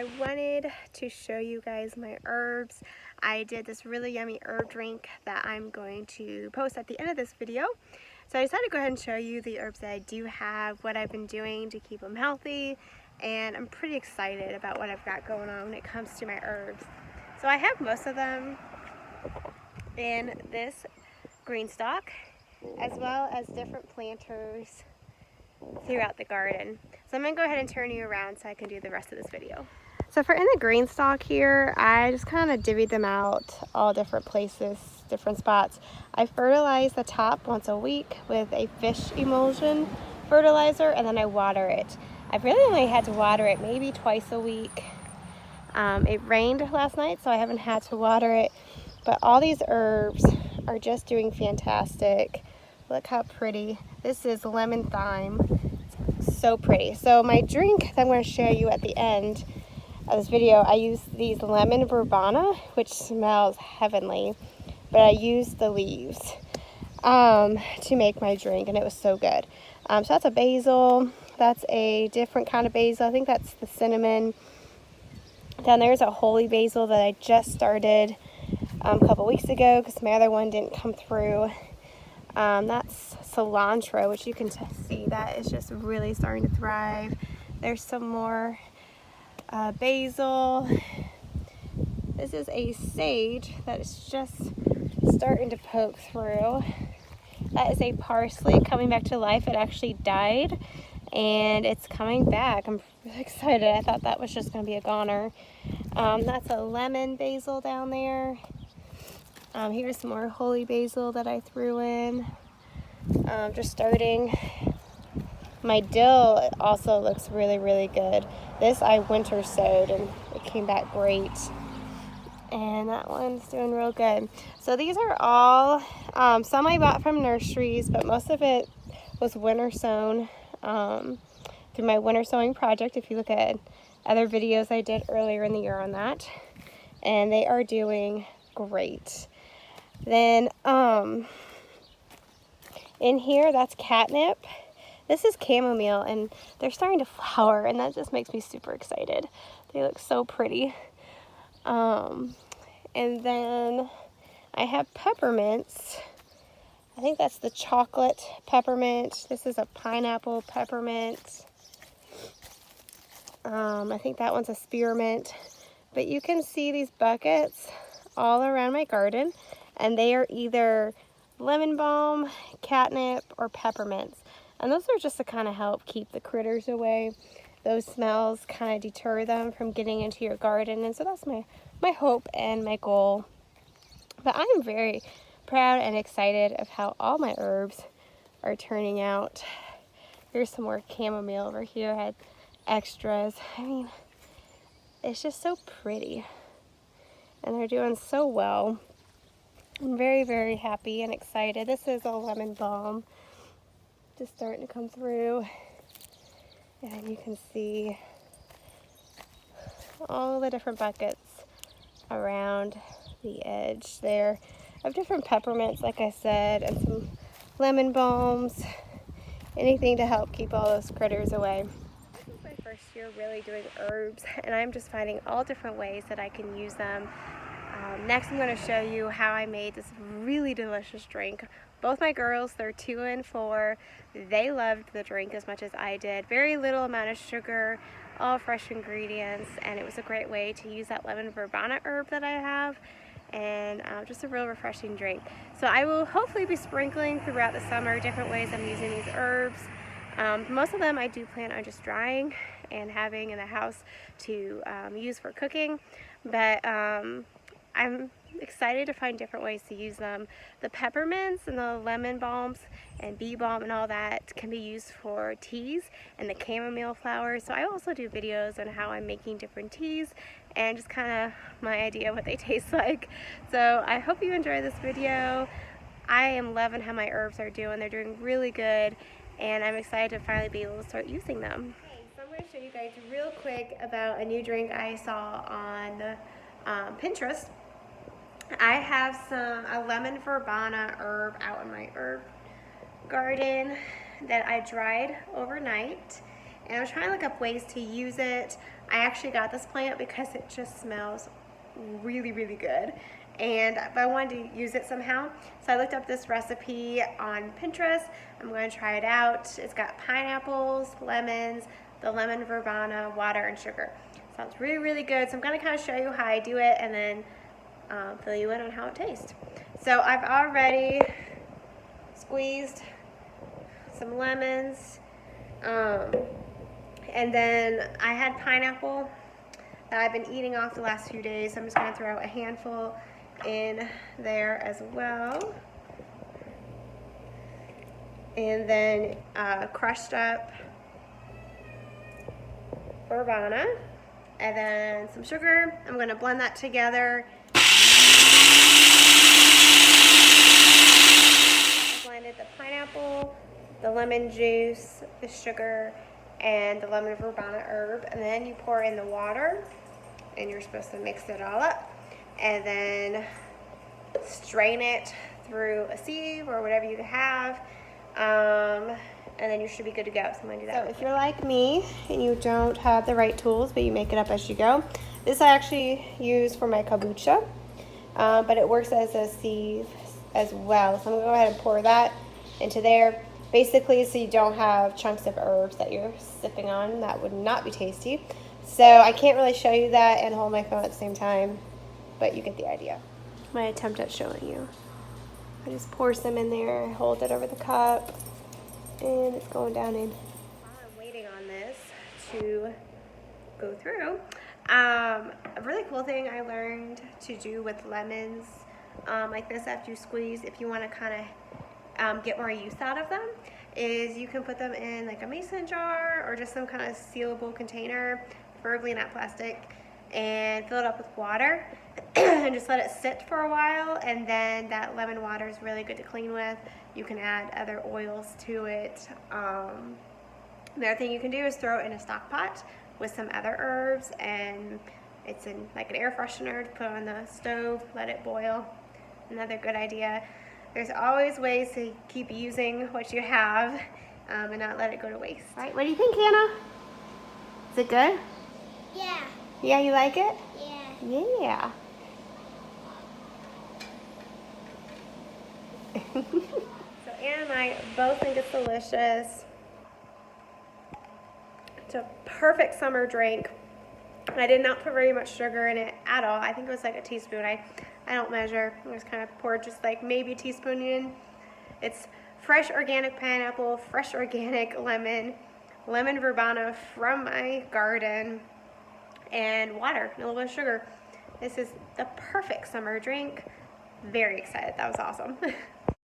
I wanted to show you guys my herbs. I did this really yummy herb drink that I'm going to post at the end of this video. So I decided to go ahead and show you the herbs that I do have, what I've been doing to keep them healthy, and I'm pretty excited about what I've got going on when it comes to my herbs. So I have most of them in this green stock, as well as different planters throughout the garden. So I'm going to go ahead and turn you around so I can do the rest of this video. So for in the green stock here, I just kind of divvied them out all different places, different spots. I fertilize the top once a week with a fish emulsion fertilizer, and then I water it. I've really only had to water it maybe twice a week. It rained last night, so I haven't had to water it, but all these herbs are just doing fantastic. Look how pretty. This is lemon thyme. It's so pretty. So my drink that I'm going to show you at the end of this video, I use these lemon verbena, which smells heavenly, but I used the leaves to make my drink, and it was so good. So that's a basil. That's a different kind of basil. I think that's the cinnamon. Down there's a holy basil that I just started a couple weeks ago because my other one didn't come through. That's cilantro, which you can see that is just really starting to thrive. There's some more basil. This is a sage that is just starting to poke through. That is a parsley coming back to life. It actually died and it's coming back. I'm really excited. I thought that was just going to be a goner. That's a lemon basil down there. Here's some more holy basil that I threw in. Just starting. My dill also looks really, really good. This I winter sowed and it came back great. And that one's doing real good. So these are all, some I bought from nurseries, but most of it was winter sown through my winter sowing project. If you look at other videos I did earlier in the year on that. And they are doing great. Then in here, that's catnip. This is chamomile, and they're starting to flower, and that just makes me super excited. They look so pretty. And then I have peppermints. I think that's the chocolate peppermint. This is a pineapple peppermint. I think that one's a spearmint. But you can see these buckets all around my garden, and they are either lemon balm, catnip, or peppermints. And those are just to kind of help keep the critters away. Those smells kind of deter them from getting into your garden, and so that's my hope and my goal. But I am very proud and excited of how all my herbs are turning out. Here's some more chamomile over here. I had extras. I mean, it's just so pretty, and they're doing so well. I'm very, very happy and excited. This is a lemon balm just starting to come through, and you can see all the different buckets around the edge there of different peppermints, like I said, and some lemon balms, anything to help keep all those critters away. This is my first year really doing herbs, and I'm just finding all different ways that I can use them. Next I'm going to show you how I made this really delicious drink. Both my girls, they're 2 and 4, they loved the drink as much as I did. Very little amount of sugar, all fresh ingredients, and it was a great way to use that lemon verbena herb that I have, and just a real refreshing drink. So I will hopefully be sprinkling throughout the summer different ways I'm using these herbs. Most of them I do plan on just drying and having in the house to use for cooking, but I'm excited to find different ways to use them. The peppermints and the lemon balms and bee balm and all that can be used for teas, and the chamomile flowers. So I also do videos on how I'm making different teas and just kind of my idea of what they taste like. So I hope you enjoy this video. I am loving how my herbs are doing. They're doing really good, and I'm excited to finally be able to start using them. Okay, so I'm going to show you guys real quick about a new drink I saw on Pinterest. I have a lemon verbena herb out in my herb garden that I dried overnight, and I was trying to look up ways to use it. I actually got this plant because it just smells really, really good, but I wanted to use it somehow. So I looked up this recipe on Pinterest. I'm going to try it out. It's got pineapples, lemons, the lemon verbena, water, and sugar. Sounds really, really good. So I'm going to kind of show you how I do it and then fill you in on how it tastes. So I've already squeezed some lemons, and then I had pineapple that I've been eating off the last few days, so I'm just going to throw a handful in there as well. And then crushed up verbena, and then some sugar. I'm going to blend that together. I blended the pineapple, the lemon juice, the sugar, and the lemon verbena herb, and then you pour in the water, and you're supposed to mix it all up, and then strain it through a sieve or whatever you have, and then you should be good to go. So I'm gonna do that. So if you're like me and you don't have the right tools, but you make it up as you go, this I actually use for my kombucha, but it works as a sieve as well. So I'm gonna go ahead and pour that into there. Basically, so you don't have chunks of herbs that you're sipping on. That would not be tasty. So I can't really show you that and hold my phone at the same time, but you get the idea. My attempt at showing you. I just pour some in there, hold it over the cup, and it's going down in. While I'm waiting on this to go through, a really cool thing I learned to do with lemons like this after you squeeze, if you want to kind of get more use out of them, is you can put them in like a mason jar or just some kind of sealable container, preferably not plastic, and fill it up with water and just let it sit for a while, and then that lemon water is really good to clean with. You can add other oils to it. The other thing you can do is throw it in a stock pot with some other herbs, and it's in like an air freshener to put on the stove, let it boil. Another good idea. There's always ways to keep using what you have and not let it go to waste. All right, what do you think, Hannah? Is it good? Yeah. Yeah, you like it? Yeah. Yeah. So Anna and I both think it's delicious. It's a perfect summer drink. I did not put very much sugar in it at all. I think it was like a teaspoon. I don't measure. I just kind of poured just like maybe a teaspoon in. It's fresh organic pineapple, fresh organic lemon, lemon verbena from my garden, and water and a little bit of sugar. This is the perfect summer drink. Very excited. That was awesome.